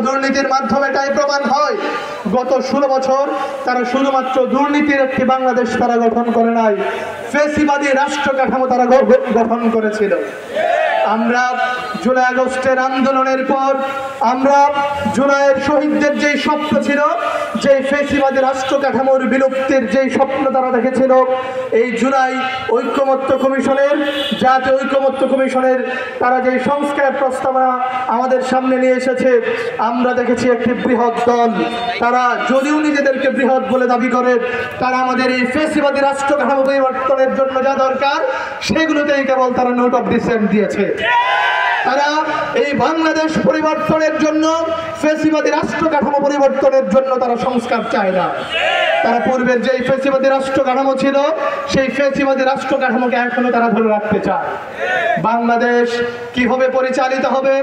দুর্নীতির মাধ্যমে এটাই প্রমাণ হয়। গত 16 বছর তারা শুধুমাত্র দুর্নীতির একটি বাংলাদেশ তারা গঠন করে নাই, ফ্যাসিবাদী রাষ্ট্র কাঠামো তারা গঠন করেছিল। আমরা জুলাই আগস্টের আন্দোলনের পর আমরা জুলাইয়ের শহীদদের যেই স্বপ্ন ছিল, যে ফ্যাসিবাদী রাষ্ট্র কাঠামোর বিলুপ্তির যেই স্বপ্ন তারা দেখেছিল, এই জুলাই ঐক্যমত্য কমিশনের, জাতীয় ঐক্যমত্য কমিশনের তারা যে সংস্কার প্রস্তাবনা আমাদের সামনে নিয়ে এসেছে, আমরা দেখেছি একটি বৃহৎ দল, তারা যদিও নিজেদেরকে বৃহৎ বলে দাবি করে, তারা আমাদের এই ফ্যাসিবাদী রাষ্ট্র কাঠামো পরিবর্তনের জন্য যা দরকার সেগুলোতেই কেবল তারা নোট অফ ডিসেন্ট দিয়েছে। তারা এই বাংলাদেশ পরিবর্তনের জন্য, ফ্যাসিবাদী রাষ্ট্র কাঠামো পরিবর্তনের জন্য তারা সংস্কার চায় না। তারা পূর্বের যে ফ্যাসিবাদী রাষ্ট্র কাঠামো ছিল, সেই ফ্যাসিবাদী রাষ্ট্র কাঠামোকে এখনো তারা ধরে রাখতে চায়। বাংলাদেশ কিভাবে পরিচালিত হবে,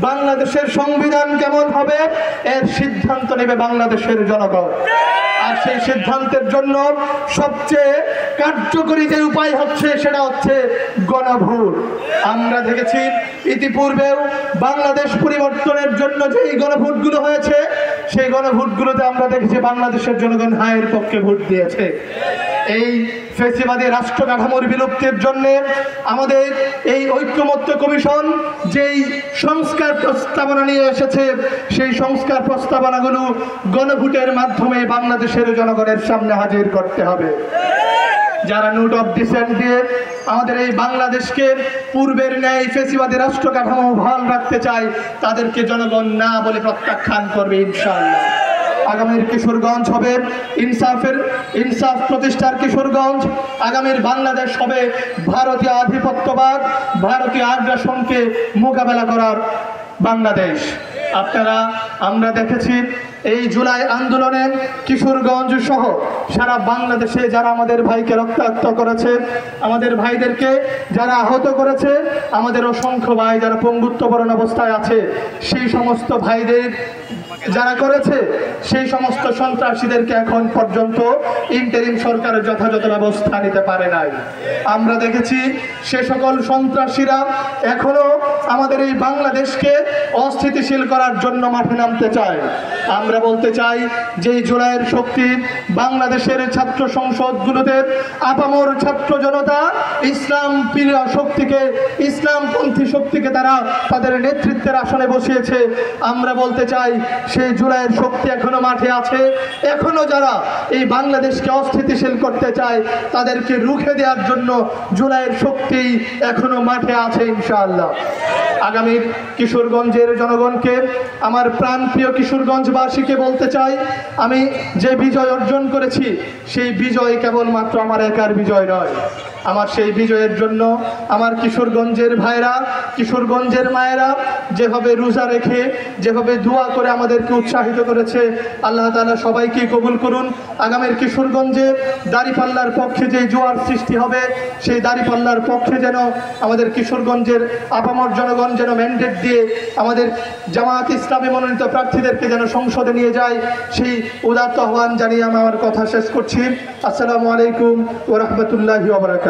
বাংলাদেশের সংবিধান কেমন হবে, এর সিদ্ধান্ত নেবে বাংলাদেশের জনগণ। আর সেই সিদ্ধান্তের জন্য সবচেয়ে কার্যকরী যে উপায় হচ্ছে সেটা হচ্ছে গণভোট। আমরা দেখেছি ইতিপূর্বেও বাংলাদেশ পরিবর্তনের জন্য যেই গণভোটগুলো হয়েছে, সেই গণভোটগুলোতে আমরা দেখেছি বাংলাদেশের জনগণ হায়ের পক্ষে ভোট দিয়েছে। এই ফ্যাসিবাদী রাষ্ট্র কাঠামোর বিলুপ্তির জন্য আমাদের এই ঐক্যমত্য কমিশন যেই সংস্কার প্রস্তাবনা নিয়ে এসেছে, সেই সংস্কার প্রস্তাবনাগুলো গণভোটের মাধ্যমে বাংলাদেশের জনগণের সামনে হাজির করতে হবে। যারা নোট অফ ডিসেন্ট দিয়ে আমাদের এই বাংলাদেশকে পূর্বের ন্যায় ফ্যাসিবাদী রাষ্ট্র কাঠামো বহাল রাখতে চায়, তাদেরকে জনগণ না বলে প্রত্যাখ্যান করবে ইনশাআল্লাহ। আগামীর কিশোরগঞ্জ হবে ইনসাফ প্রতিষ্ঠার কিশোরগঞ্জ। আগামীর বাংলাদেশ হবে ভারতীয় আধিপত্যবাদ, ভারতীয় আগ্রাসনকে মোকাবেলা করার বাংলাদেশ। আমরা দেখেছি এই জুলাই আন্দোলনে কিশোরগঞ্জ সহ সারা বাংলাদেশে যারা আমাদের ভাইকে রক্তাক্ত করেছে, আমাদের ভাইদেরকে যারা আহত করেছে, আমাদের অসংখ্য ভাই যারা পঙ্গুত্ববরণ অবস্থায় আছে, সেই সমস্ত ভাইদের যারা করেছে, সেই সমস্ত সন্ত্রাসীদেরকে এখন পর্যন্ত ইন্টারিম সরকার যথাযথ ব্যবস্থা নিতে পারে নাই। আমরা দেখেছি সে সকল সন্ত্রাসীরা এখনো আমাদের এই বাংলাদেশকে অস্থিতিশীল করার জন্য মাঠে নামতে চায়। আমরা বলতে চাই যে জুলাইয়ের শক্তি বাংলাদেশের ছাত্র সংসদগুলোতে আপামর ছাত্র জনতা ইসলাম প্রিয় শক্তিকে, ইসলামপন্থী শক্তিকে তারা তাদের নেতৃত্বের আসনে বসিয়েছে। আমরা বলতে চাই সেই জুলাইয়ের শক্তি এখনো মাঠে আছে। এখনো যারা এই বাংলাদেশকে অস্থিতিশীল করতে চায়, তাদেরকে রুখে দেওয়ার জন্য জুলাইয়ের শক্তি এখনো মাঠে আছে ইনশাআল্লাহ। আগামীর কিশোরগঞ্জের জনগণকে, আমার প্রাণপ্রিয় কিশোরগঞ্জবাসীকে বলতে চাই, আমি যে বিজয় অর্জন করেছি, সেই বিজয় কেবলমাত্র আমার একার বিজয় নয়। আমার সেই বিজয়ের জন্য আমার কিশোরগঞ্জের ভাইরা, কিশোরগঞ্জের মায়েরা যেভাবে রোজা রেখে, যেভাবে দোয়া করে আমাদেরকে উৎসাহিত করেছে, আল্লাহ তাআলা সবাইকে কবুল করুন। আগামীর কিশোরগঞ্জে দাঁড়িপাল্লার পক্ষে যে জোয়ার সৃষ্টি হবে, সেই দাঁড়িপাল্লার পক্ষে যেন আমাদের কিশোরগঞ্জের আপামর জনগণ যেন ম্যান্ডেট দিয়ে আমাদের জামায়াত ইসলামী মনোনীত প্রার্থীদেরকে যেন সংসদে নিয়ে যায়, সেই উদাত্ত আহ্বান জানিয়ে আমি আমার কথা শেষ করছি। আসসালামু আলাইকুম ওয়া রাহমাতুল্লাহি ওয়া বারাকাতুহু।